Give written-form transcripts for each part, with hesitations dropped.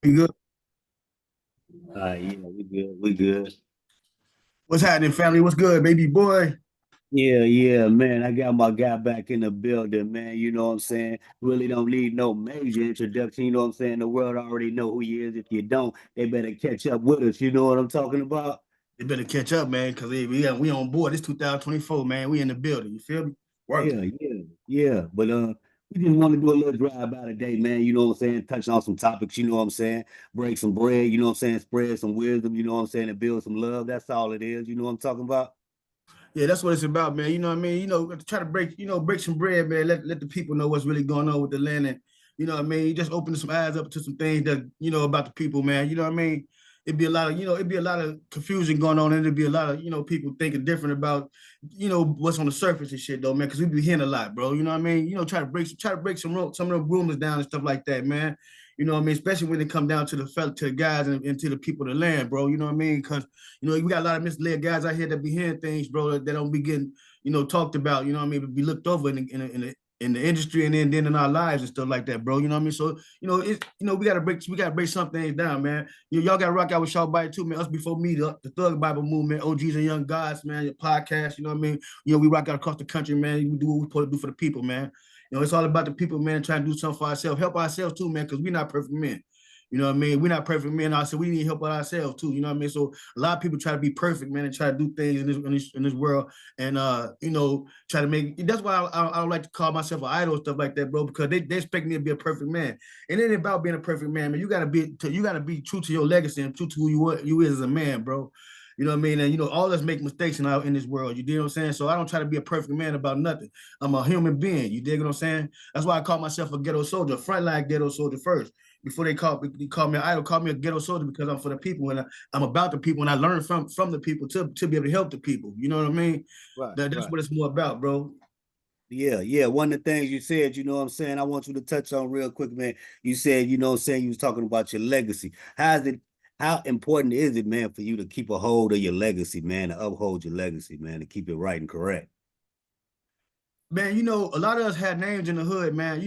You good? Yeah, we good. We good. What's happening, family? What's good, baby boy? Yeah, man. I got my guy back in the building, man. You know what I'm saying? Really don't need no major introduction. You know what I'm saying? The world already know who he is. If you don't, they better catch up with us. You know what I'm talking about? You better catch up, man, because we on board. It's 2024, man. We in the building. You feel me? Working. Yeah. But we just want to do a little drive by today, man. You know what I'm saying? Touch on some topics, you know what I'm saying? Break some bread, you know what I'm saying? Spread some wisdom, you know what I'm saying? And build some love. That's all it is. You know what I'm talking about? Yeah, that's what it's about, man. You know what I mean? Try to break some bread, man. Let the people know what's really going on with the land. And you know what I mean? You just open some eyes up to some things that, about the people, man. You know what I mean? It'd be a lot of confusion going on, and it'd be a lot of, people thinking different about, what's on the surface and shit though, man. Cause we be hearing a lot, bro. You know what I mean? Try to break some of the rumors down and stuff like that, man. You know what I mean? Especially when it come down to to the guys and to the people of the land, bro. You know what I mean? Cause we got a lot of misled guys out here that be hearing things, bro, that don't be getting, talked about. You know what I mean? Be looked over in the industry and then in our lives and stuff like that, bro. You know what I mean? So we gotta break some things down, man. Y'all gotta rock out with Shaw Bite too, man. Us before me, the Thug Bible movement, OGs and Young Gods, man. Your podcast, you know what I mean? We rock out across the country, man. We do what we supposed to do for the people, man. It's all about the people, man. Trying to do something for ourselves, help ourselves too, man, because we're not perfect men. You know what I mean? We're not perfect men. I said we need help with ourselves too. You know what I mean? So a lot of people try to be perfect, man, and try to do things in this world, and try to make. That's why I don't like to call myself an idol and stuff like that, bro, because they expect me to be a perfect man. And it ain't about being a perfect man, man. You gotta be true to your legacy and true to who you is as a man, bro. You know what I mean? And all of us make mistakes in this world. You dig what I'm saying? So I don't try to be a perfect man about nothing. I'm a human being. You dig what I'm saying? That's why I call myself a ghetto soldier, frontline ghetto soldier first. Before they call me an idol, call me a ghetto soldier because I'm for the people and I'm about the people and I learn from the people to be able to help the people. You know what I mean? Right, That's right. what it's more about, bro. Yeah. One of the things you said, you know what I'm saying, I want you to touch on real quick, man. You said, you know what I'm saying, you was talking about your legacy. How important is it, man, for you to keep a hold of your legacy, man, to uphold your legacy, man, to keep it right and correct? Man, a lot of us had names in the hood, man.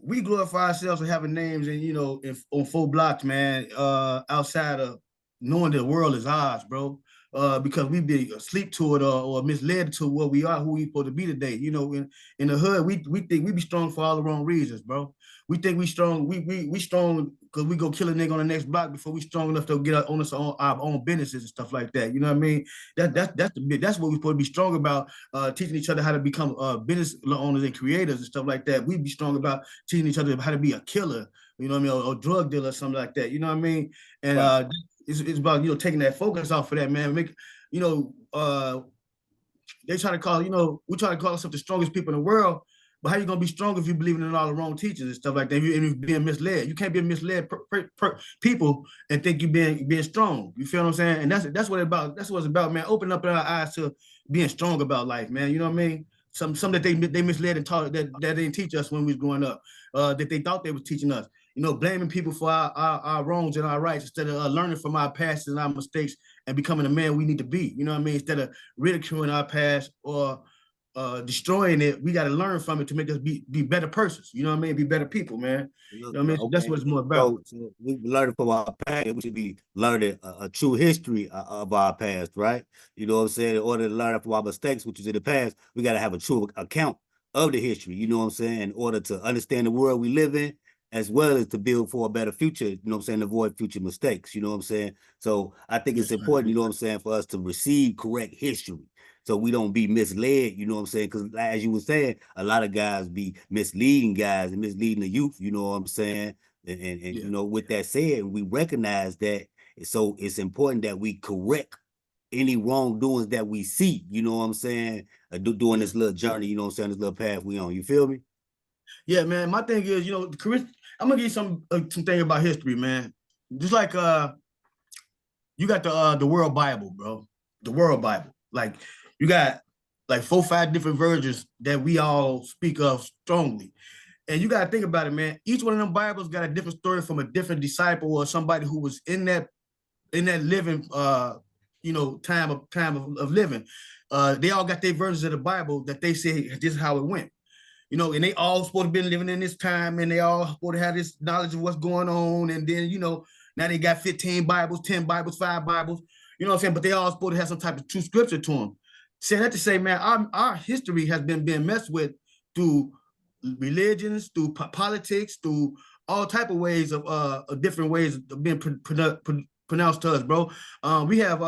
We glorify ourselves for having names and on 4 blocks, man, outside of knowing the world is ours, bro. Because we be asleep to it or misled to what we are, who we supposed to be today. In the hood, we think we be strong for all the wrong reasons, bro. We think we strong, we strong because we go kill a nigga on the next block before we strong enough to get on our own businesses and stuff like that. You know what I mean? That's what we supposed to be strong about, teaching each other how to become business owners and creators and stuff like that. We be strong about teaching each other how to be a killer, you know what I mean, or drug dealer or something like that. You know what I mean? And Right. it's about taking that focus off of that, man. You know, uh, they try to call, we try to call ourselves the strongest people in the world. But how you gonna be strong if you believing in all the wrong teachings and stuff like that? And you're being misled. You can't be misled people and think you being strong. You feel what I'm saying? And that's what it's about. That's what it's about, man. Open up our eyes to being strong about life, man. You know what I mean? Some that they misled and taught that they didn't teach us when we was growing up. That they thought they was teaching us. Blaming people for our wrongs and our rights instead of learning from our past and our mistakes and becoming the man we need to be. You know what I mean? Instead of ridiculing our past or destroying it, we got to learn from it to make us be better persons. You know what I mean? Be better people, man. You know what I mean? So that's Okay. what it's more about. So we learning from our past. We should be learning a true history of our past, right? You know what I'm saying? In order to learn from our mistakes, which is in the past, we got to have a true account of the history. You know what I'm saying? In order to understand the world we live in, as well as to build for a better future. You know what I'm saying? Avoid future mistakes. You know what I'm saying? So I think it's Yes, important. You know what I'm saying? For us to receive correct history so we don't be misled, you know what I'm saying? Because as you were saying, a lot of guys be misleading guys and misleading the youth, you know what I'm saying? And yeah. with that said, we recognize that. So it's important that we correct any wrongdoings that we see, you know what I'm saying? Doing Yeah. this little journey, you know what I'm saying? This little path we on. You feel me? Yeah, man. My thing is, I'm gonna give you some thing about history, man. Just like you got the World Bible, bro. The World Bible. Like you got like 4, 5 different versions that we all speak of strongly. And you got to think about it, man. Each one of them Bibles got a different story from a different disciple or somebody who was in that living time of living. They all got their versions of the Bible that they say this is how it went. you know, and they all supposed to be living in this time, and they all supposed to have this knowledge of what's going on. And then, you know, now they got 15 Bibles, 10 Bibles, 5 Bibles, you know what I'm saying? But they all supposed to have some type of true scripture to them. Saying that to say, man, our history has been being messed with through religions, through politics, through all type of ways of different ways of being pronounced to us, bro. We have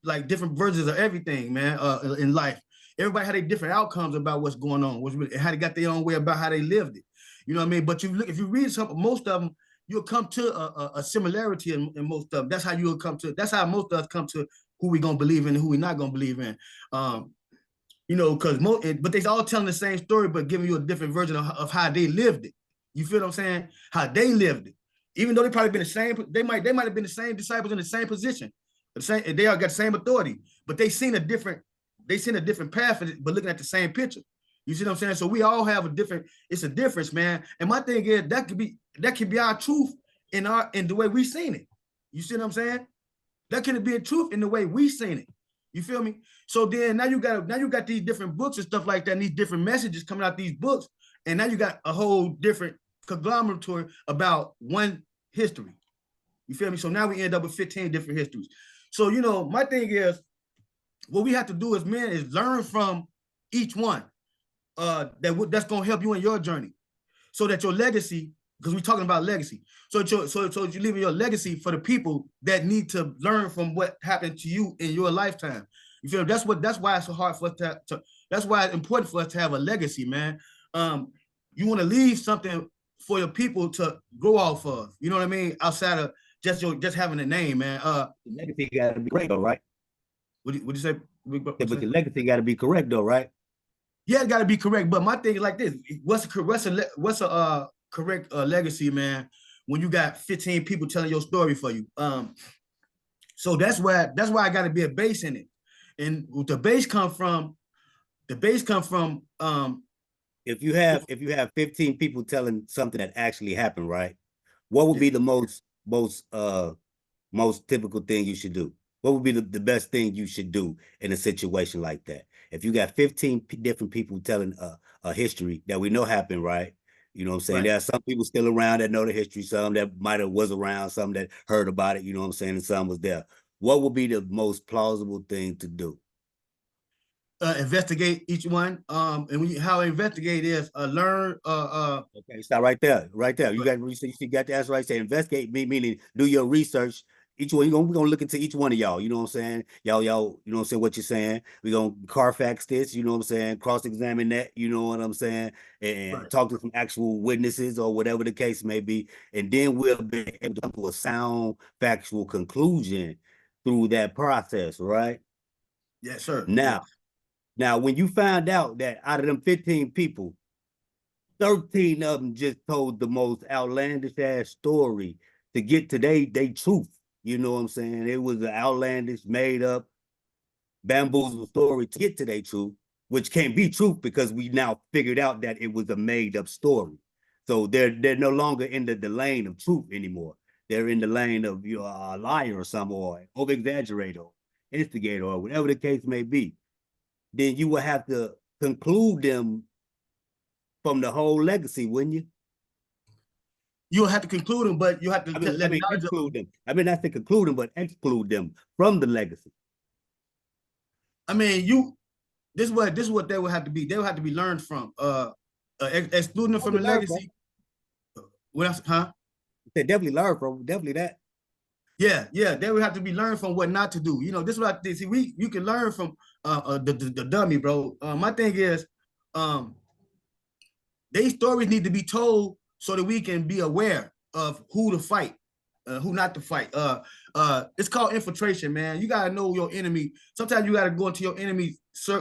like different versions of everything, man, in life. Everybody had a different outcomes about what's going on, how they got their own way about how they lived it. You know what I mean? But you look, if you read some, most of them, you'll come to a similarity in most of them. That's how you'll come to. That's how most of us come to who we gonna believe in and who we not gonna believe in. You know, but they all telling the same story, but giving you a different version of how they lived it. You feel what I'm saying? How they lived it. Even though they probably been the same, they might have been the same disciples in the same position. They all got the same authority, but they seen a different path, but looking at the same picture. You see what I'm saying? So we all have it's a difference, man. And my thing is that could be our truth in the way we seen it. You see what I'm saying? That could be a truth in the way we seen it. You feel me? So then now you got these different books and stuff like that, and these different messages coming out these books, and now you got a whole different conglomerate about one history. You feel me? So now we end up with 15 different histories. So, you know, my thing is, what we have to do as men is learn from each one. That's gonna help you in your journey, so that your legacy, because we're talking about legacy. So you're leaving your legacy for the people that need to learn from what happened to you in your lifetime. You feel me? That's why it's so hard for us to that's why it's important for us to have a legacy, man. You want to leave something for your people to grow off of. You know what I mean? Outside of just having a name, man. The legacy got to be correct, though, right? What you say? But the legacy got to be correct, though, right? Yeah, it got to be correct. But my thing is like this: what's a correct legacy, man? When you got 15 people telling your story for you. So that's why I got to be a base in it, and the base come from. If you have 15 people telling something that actually happened, right? What would be the most typical thing you should do? What would be the best thing you should do in a situation like that? If you got 15 different people telling a history that we know happened, right? You know what I'm saying? Right. There are some people still around that know the history, some that might have was around, some that heard about it, you know what I'm saying, and some was there. What would be the most plausible thing to do? Investigate each one. And how I investigate is learn. Okay, stop right there. You got the answer right. Say investigate, meaning do your research. Each one, we're gonna look into each one of y'all. You know what I'm saying? Y'all, you know what I'm saying, what you're saying. We're gonna Carfax this, you know what I'm saying, cross-examine that, you know what I'm saying, and talk to some actual witnesses or whatever the case may be. And then we'll be able to come to a sound, factual conclusion through that process, right? Yes, sir. Now, when you find out that out of them 15 people, 13 of them just told the most outlandish ass story to get to they truth. You know what I'm saying? It was an outlandish, made up, bamboozled story to get to their truth, which can't be truth because we now figured out that it was a made up story. So they're no longer in the lane of truth anymore. They're in the lane of a liar or some, or over exaggerator, or instigator, or whatever the case may be. Then you will have to conclude them from the whole legacy, wouldn't you? You'll have to conclude them, but you have to exclude them. I mean, not to conclude them, but exclude them from the legacy. I mean, this is what they would have to be. They would have to be learned from. Excluding them from the legacy. What else? Huh? They definitely learn from that. Yeah, they would have to be learned from what not to do. You know, this is what I see. You can learn from the dummy, bro. My thing is, these stories need to be told so that we can be aware of who to fight, who not to fight. It's called infiltration, man. You gotta know your enemy. Sometimes you gotta go into your enemy's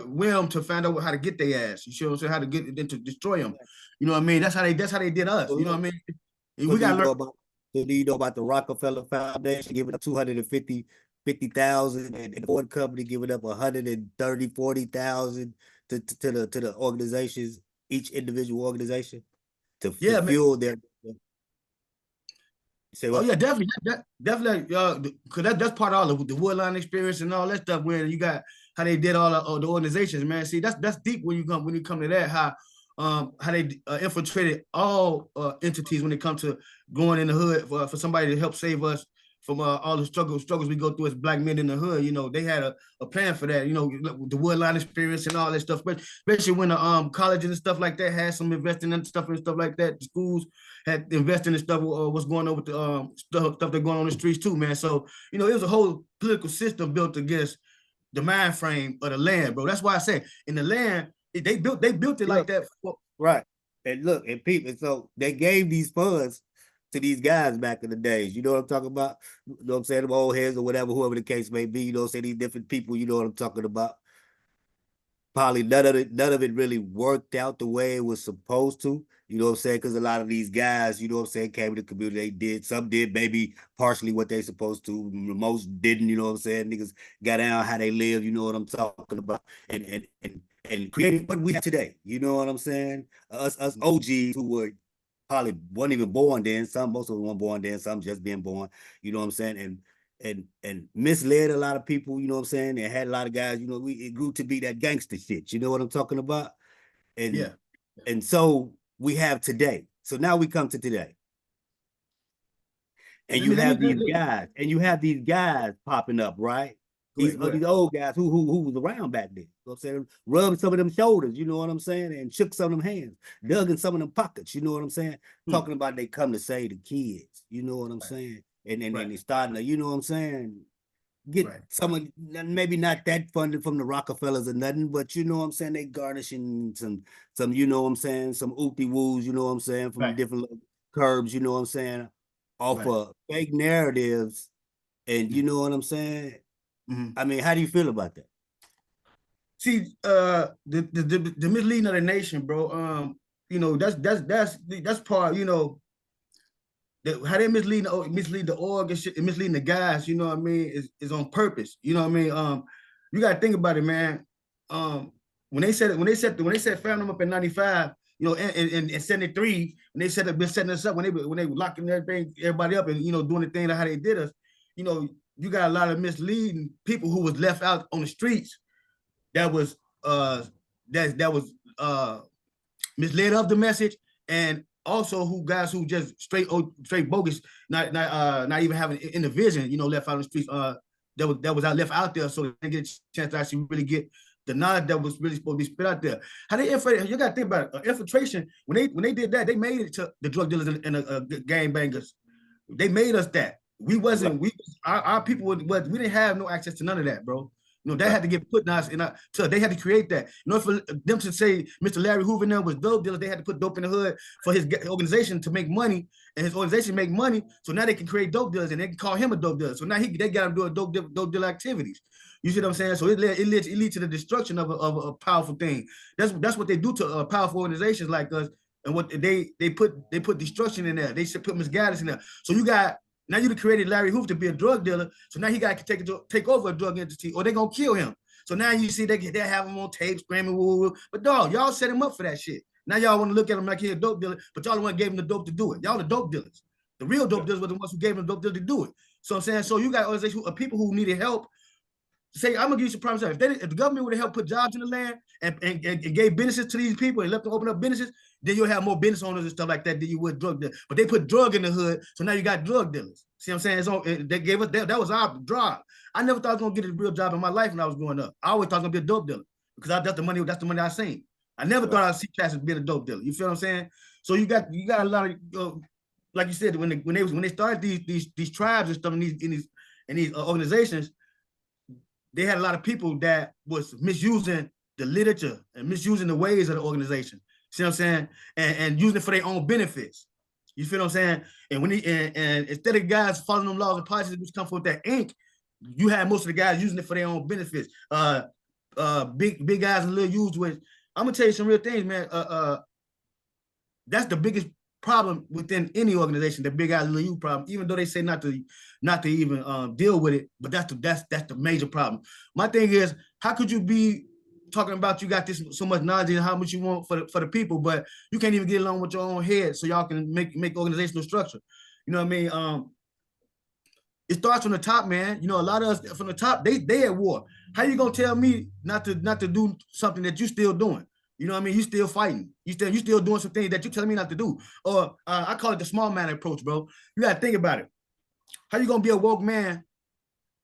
realm to find out how to get their ass. You see what I'm saying? How to get them to destroy them. You know what I mean? That's how they did us. You know what I mean? We gotta learn. So do you know about the Rockefeller Foundation giving up $250,000 and the Ford company giving up 140,000 to the organizations, each individual organization, to fuel their. Say what? Oh yeah, definitely, because that's part of all the Woodline experience and all that stuff. Where you got how they did all the organizations, man. See, that's deep when you come to that. How how they infiltrated all entities when it comes to going in the hood for somebody to help save us from all the struggles we go through as black men in the hood. You know, they had a plan for that. You know, the Woodline experience and all that stuff, but especially when the colleges and stuff like that had some investing in stuff and stuff like that. The schools had invested in stuff. What's going on with the stuff that going on the streets too, man. So you know, it was a whole political system built against the mind frame of the land, bro. That's why I say in the land they built it like that. Right. And look, and people, so they gave these funds to these guys back in the days. You know what I'm talking about? You know what I'm saying? Them old heads or whatever, whoever the case may be, you know what I'm saying? These different people, you know what I'm talking about. Probably none of it really worked out the way it was supposed to. You know what I'm saying? Because a lot of these guys, you know what I'm saying, came to the community, they did. Some did maybe partially what they supposed to. Most didn't, you know what I'm saying? Niggas got down how they live, you know what I'm talking about. And created what we have today. You know what I'm saying? Us OGs who were probably weren't even born then. Most of them weren't born then. Some just being born. You know what I'm saying? And misled a lot of people. You know what I'm saying? And had a lot of guys. You know, it grew to be that gangster shit. You know what I'm talking about? And yeah. And so we have today. So now we come to today. And you have these guys popping up, right? These old guys who was around back then. You know what I'm saying? Rubbed some of them shoulders, you know what I'm saying? And shook some of them hands, dug in some of them pockets, you know what I'm saying? Talking about they come to save the kids, you know what I'm saying? And then they starting to, you know what I'm saying? Get some of, maybe not that funded from the Rockefellers or nothing, but you know what I'm saying? They garnishing some, you know what I'm saying? Some oopty woos, you know what I'm saying? From different curbs, you know what I'm saying? Off of fake narratives. And you know what I'm saying? I mean, how do you feel about that? See, the misleading of the nation, bro. You know, that's part, you know, how they mislead the org and shit, and misleading the guys, you know what I mean, is on purpose. You know what I mean? You gotta think about it, man. When they set Family up in 95, you know, in 73, when they been setting us up, when they were locking everybody up and, you know, doing the thing how they did us, you know, you got a lot of misleading people who was left out on the streets that was misled of the message, and also guys who just straight bogus, not even having in the vision, you know, left out on the streets, that was left out there, so they get a chance to actually really get the knowledge that was really supposed to be spit out there. How they infiltrate? You got to think about it. Infiltration. When they did that, they made it to the drug dealers and the gang bangers. They made us that. We wasn't. Our people we didn't have no access to none of that, bro. You know, that had to get put in us, so they had to create that. You know, for them to say Mr. Larry Hoover now was dope dealers, they had to put dope in the hood for his organization to make money, and his organization make money. So now they can create dope dealers, and they can call him a dope dealer. So now they got him doing dope dealer activities. You see what I'm saying? So it leads to the destruction of a powerful thing. That's what they do to powerful organizations like us, and what they put destruction in there. They should put misguidance in there. So now you created Larry Hoover to be a drug dealer, so now he got to take over a drug entity, or they're gonna kill him. So now you see they have him on tape screaming, woo. But dog, y'all set him up for that shit. Now y'all want to look at him like he's a dope dealer, but y'all the one gave him the dope to do it. Y'all the dope dealers. The real dope dealers were the ones who gave him the dope dealer to do it. So I'm saying, so you got organizations of people who needed help. Say, I'm gonna give you some promise. If the government would have helped put jobs in the land and gave businesses to these people and left them open up businesses, then you'll have more business owners and stuff like that than you would drug dealers. But they put drug in the hood, so now you got drug dealers. See what I'm saying? They gave us that was our job. I never thought I was gonna get a real job in my life when I was growing up. I always thought I was gonna be a dope dealer because that's the money I seen. I never thought I'd see Cass as being a dope dealer. You feel what I'm saying? So you got a lot of like you said, when they started these tribes and stuff in these organizations, they had a lot of people that was misusing the literature and misusing the ways of the organization. See what I'm saying? And using it for their own benefits. You feel what I'm saying? And and instead of guys following them laws and policies which come from that ink, you had most of the guys using it for their own benefits. Big guys and little used with. I'm gonna tell you some real things, man. That's the biggest problem within any organization, the big guys little you problem, even though they say not to even deal with it, but that's the major problem. My thing is, how could you be talking about you got this so much knowledge and how much you want for the people, but you can't even get along with your own head so y'all can make organizational structure? You know what I mean? It starts from the top, man. You know, a lot of us from the top, they at war. How you gonna tell me not to do something that you still doing? You know what I mean? You still fighting. You still doing some things that you telling me not to do. Or I call it the small man approach, bro. You gotta think about it. How you gonna be a woke man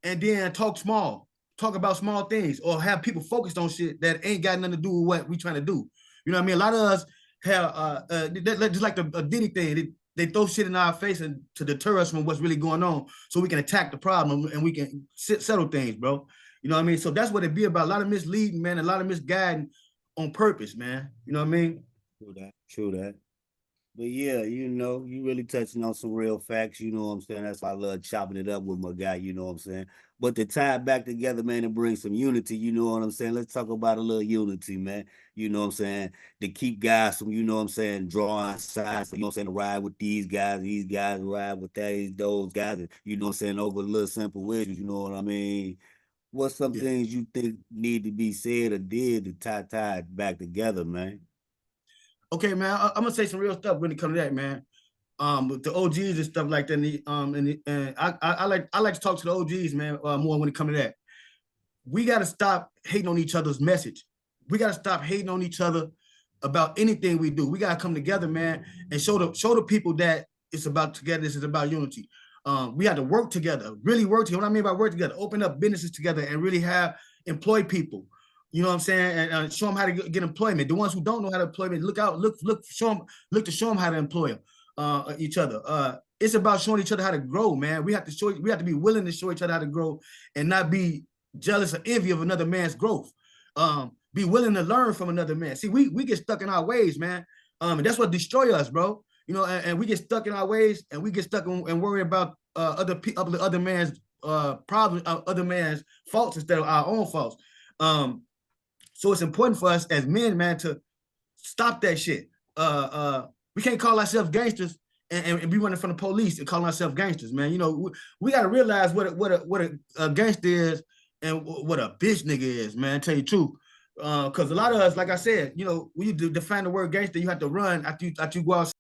and then talk small, talk about small things, or have people focused on shit that ain't got nothing to do with what we trying to do? You know what I mean? A lot of us have just like the Diddy thing. They throw shit in our face and to deter us from what's really going on, so we can attack the problem and we can settle things, bro. You know what I mean? So that's what it be about. A lot of misleading, man. A lot of misguiding on purpose, man. You know what I mean? True that. True that. But yeah, you know, you really touching on some real facts, you know what I'm saying? That's why I love chopping it up with my guy, you know what I'm saying? But to tie it back together, man, and bring some unity, you know what I'm saying? Let's talk about a little unity, man. You know what I'm saying? To keep guys from, you know what I'm saying, drawing sides, you know what I'm saying, to ride with these guys ride with those guys, and, you know what I'm saying, over little simple issues, you know what I mean? What's some Yeah. things you think need to be said or did to tie it back together, man? Okay, man. I'm gonna say some real stuff when it comes to that, man. With the OGs and stuff like that. And I like to talk to the OGs, man, more when it comes to that. We got to stop hating on each other's message. We got to stop hating on each other about anything we do. We got to come together, man, and show the people that it's about together. This is about unity. We have to work together, really work together. What I mean by work together, open up businesses together and really have employ people. You know what I'm saying? And show them how to get employment. The ones who don't know how to employment, look to show them how to employ each other. It's about showing each other how to grow, man. We have to be willing to show each other how to grow and not be jealous or envy of another man's growth. Be willing to learn from another man. See, we get stuck in our ways, man. And that's what destroy us, bro. You know, and we get stuck in our ways, and we get stuck and worry about other man's problems, other man's faults instead of our own faults. So it's important for us as men, man, to stop that shit. We can't call ourselves gangsters and be running from the police and calling ourselves gangsters, man. You know, we got to realize what a gangster is and what a bitch nigga is, man. Tell you the truth. Because a lot of us, like I said, you know, when you define the word gangster, you have to run after you go outside.